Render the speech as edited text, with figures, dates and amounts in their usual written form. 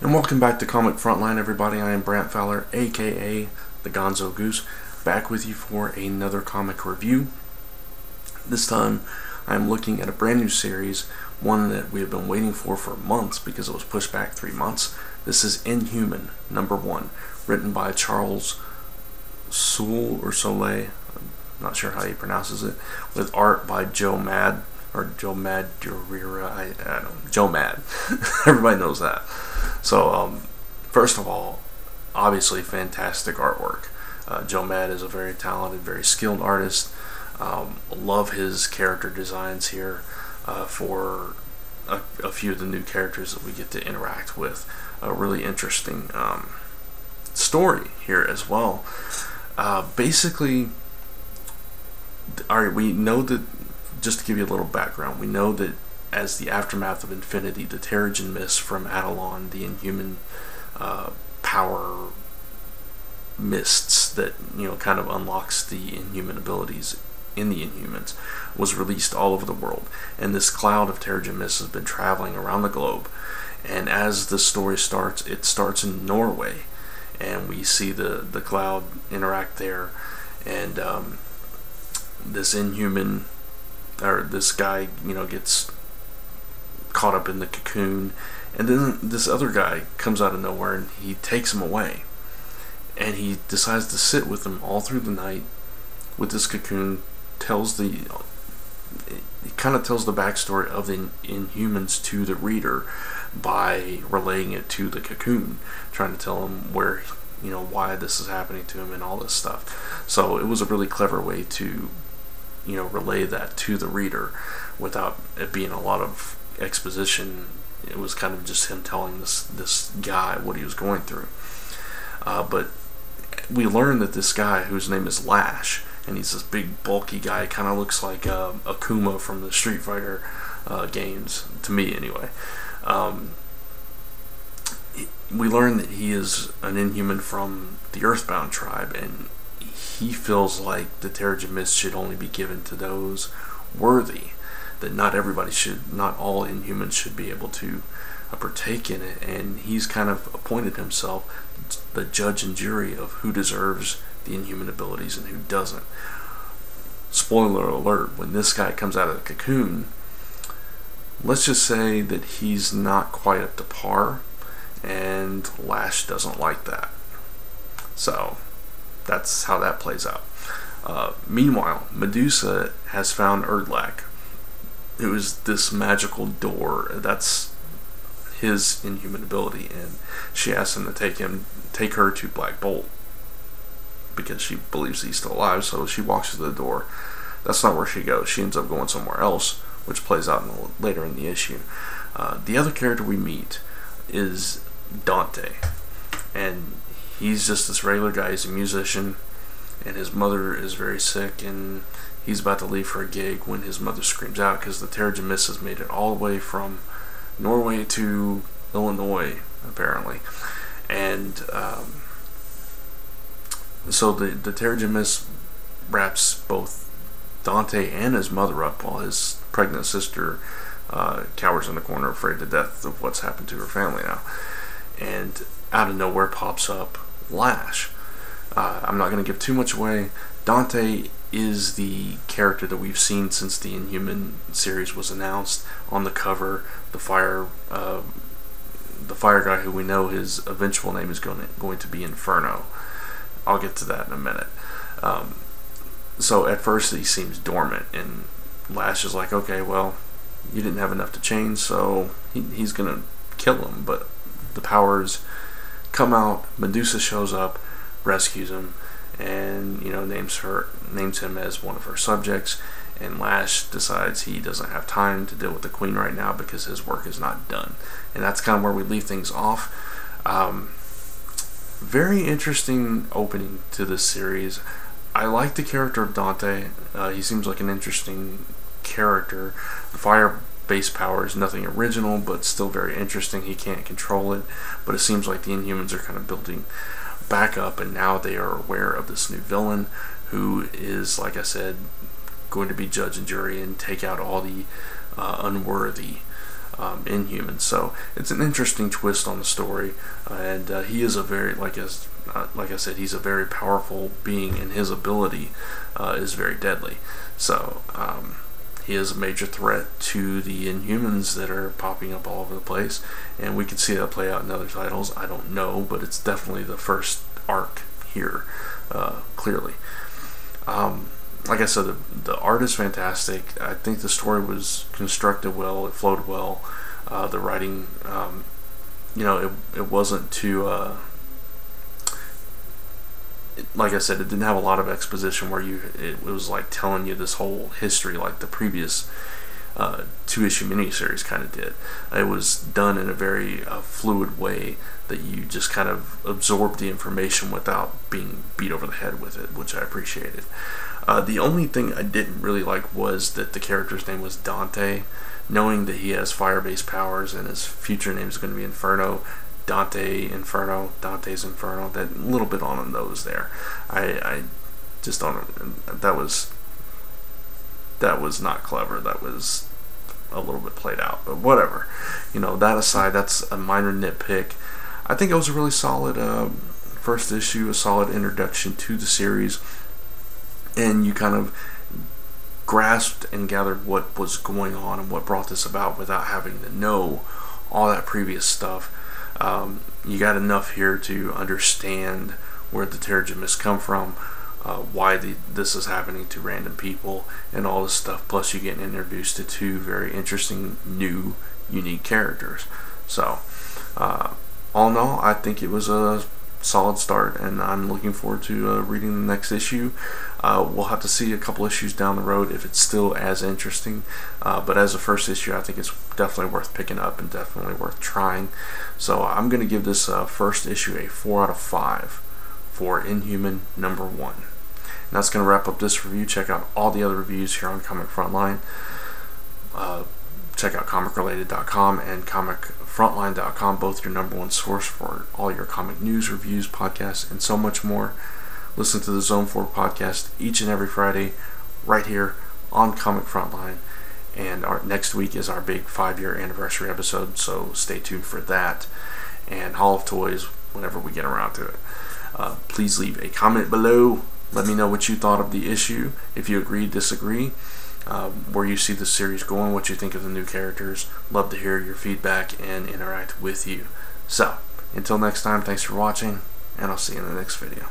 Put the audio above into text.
And welcome back to Comic Frontline, everybody. I am Brant Fowler, aka the Gonzogoose, back with you for another comic review. This time, I'm looking at a brand new series, one that we have been waiting for months because it was pushed back 3 months. This is Inhuman, #1, written by Charles Soule or Soule, I'm not sure how he pronounces it, with art by Joe Madureira, I don't know, Joe Mad. Everybody knows that. So, first of all, obviously fantastic artwork. Joe Mad is a very talented, very skilled artist. Love his character designs here for a few of the new characters that we get to interact with. A really interesting story here as well. Basically, alright, we know that, just to give you a little background, we know that as the aftermath of Infinity, the Terrigen mist from Adelon, the Inhuman power mists that kind of unlocks the Inhuman abilities in the Inhumans, was released all over the world, and this cloud of Terrigen mist has been traveling around the globe. And as the story starts, it starts in Norway, and we see the cloud interact there, and this Inhuman, or this guy, gets caught up in the cocoon, and then this other guy comes out of nowhere and he takes him away, and he decides to sit with him all through the night with this cocoon. It kind of tells the backstory of the Inhumans to the reader by relaying it to the cocoon, trying to tell him where, why this is happening to him and all this stuff. So it was a really clever way to relay that to the reader without it being a lot of exposition. It was kind of just him telling this guy what he was going through. But we learn that this guy, whose name is Lash, and he's this big bulky guy, kind of looks like Akuma from the Street Fighter games, to me anyway. We learn that he is an Inhuman from the Earthbound tribe, and he feels like the Terrigen mist should only be given to those worthy, that not all Inhumans should be able to partake in it, and he's kind of appointed himself the judge and jury of who deserves the Inhuman abilities and who doesn't. Spoiler alert, when this guy comes out of the cocoon, let's just say that he's not quite up to par, and Lash doesn't like that. So that's how that plays out. Meanwhile, Medusa has found Erdlak, who is this magical door. That's his Inhuman ability, and she asks him to take her to Black Bolt because she believes he's still alive. So she walks to the door. That's not where she goes. She ends up going somewhere else, which plays out later in the issue. The other character we meet is Dante, and he's just this regular guy. He's a musician, and his mother is very sick, and he's about to leave for a gig when his mother screams out because the Terrigen mist has made it all the way from Norway to Illinois, apparently. And so the Terrigen mist wraps both Dante and his mother up, while his pregnant sister cowers in the corner, afraid to death of what's happened to her family now. And out of nowhere pops up Lash. I'm not going to give too much away. Dante is the character that we've seen since the Inhuman series was announced. On the cover, the fire guy, who we know his eventual name is going to be Inferno. I'll get to that in a minute. So at first he seems dormant, and Lash is like, okay, well, you didn't have enough to change, so he's going to kill him. But the powers come out. Medusa shows up, rescues him, and names him as one of her subjects. And Lash decides he doesn't have time to deal with the Queen right now because his work is not done. And that's kind of where we leave things off. Very interesting opening to this series. I like the character of Dante. He seems like an interesting character. The fire-based power is nothing original, but still very interesting. He can't control it, but it seems like the Inhumans are kind of building back up, and now they are aware of this new villain who is, like I said, going to be judge and jury and take out all the unworthy Inhumans. So it's an interesting twist on the story, and he is a very, like I said, he's a very powerful being, and his ability is very deadly. So he is a major threat to the Inhumans that are popping up all over the place, and we can see that play out in other titles. I don't know, but it's definitely the first arc here, clearly. Like I said, the art is fantastic. I think the story was constructed well. It flowed well. The writing, it wasn't too, like I said, it didn't have a lot of exposition where it was like telling you this whole history like the previous 2-issue miniseries kind of did. It was done in a very fluid way that you just kind of absorbed the information without being beat over the head with it, which I appreciated. The only thing I didn't really like was that the character's name was Dante. Knowing that he has fire-based powers and his future name is going to be Inferno, Dante's Inferno, that little bit on the nose there. I just don't, that was not clever. That was a little bit played out, but whatever. That aside, that's a minor nitpick. I think it was a really solid first issue, a solid introduction to the series, and you kind of grasped and gathered what was going on and what brought this about without having to know all that previous stuff. You got enough here to understand where the Terrigen myths come from, why this is happening to random people, and all this stuff. Plus, you get introduced to 2 very interesting, new, unique characters. So, all in all, I think it was a solid start, and I'm looking forward to reading the next issue. We'll have to see a couple issues down the road if it's still as interesting, but as a first issue, I think it's definitely worth picking up and definitely worth trying. So I'm going to give this first issue a 4 out of 5 for Inhuman #1. And that's going to wrap up this review. Check out all the other reviews here on Comic Frontline. Check out comicrelated.com and comicfrontline.com, both your #1 source for all your comic news, reviews, podcasts, and so much more. Listen to the Zone 4 podcast each and every Friday right here on Comic Frontline. And our next week is our big 5-year anniversary episode, so stay tuned for that. And Hall of Toys whenever we get around to it. Please leave a comment below. Let me know what you thought of the issue, if you agree, disagree, where you see the series going, what you think of the new characters. Love to hear your feedback and interact with you. So, until next time, thanks for watching, and I'll see you in the next video.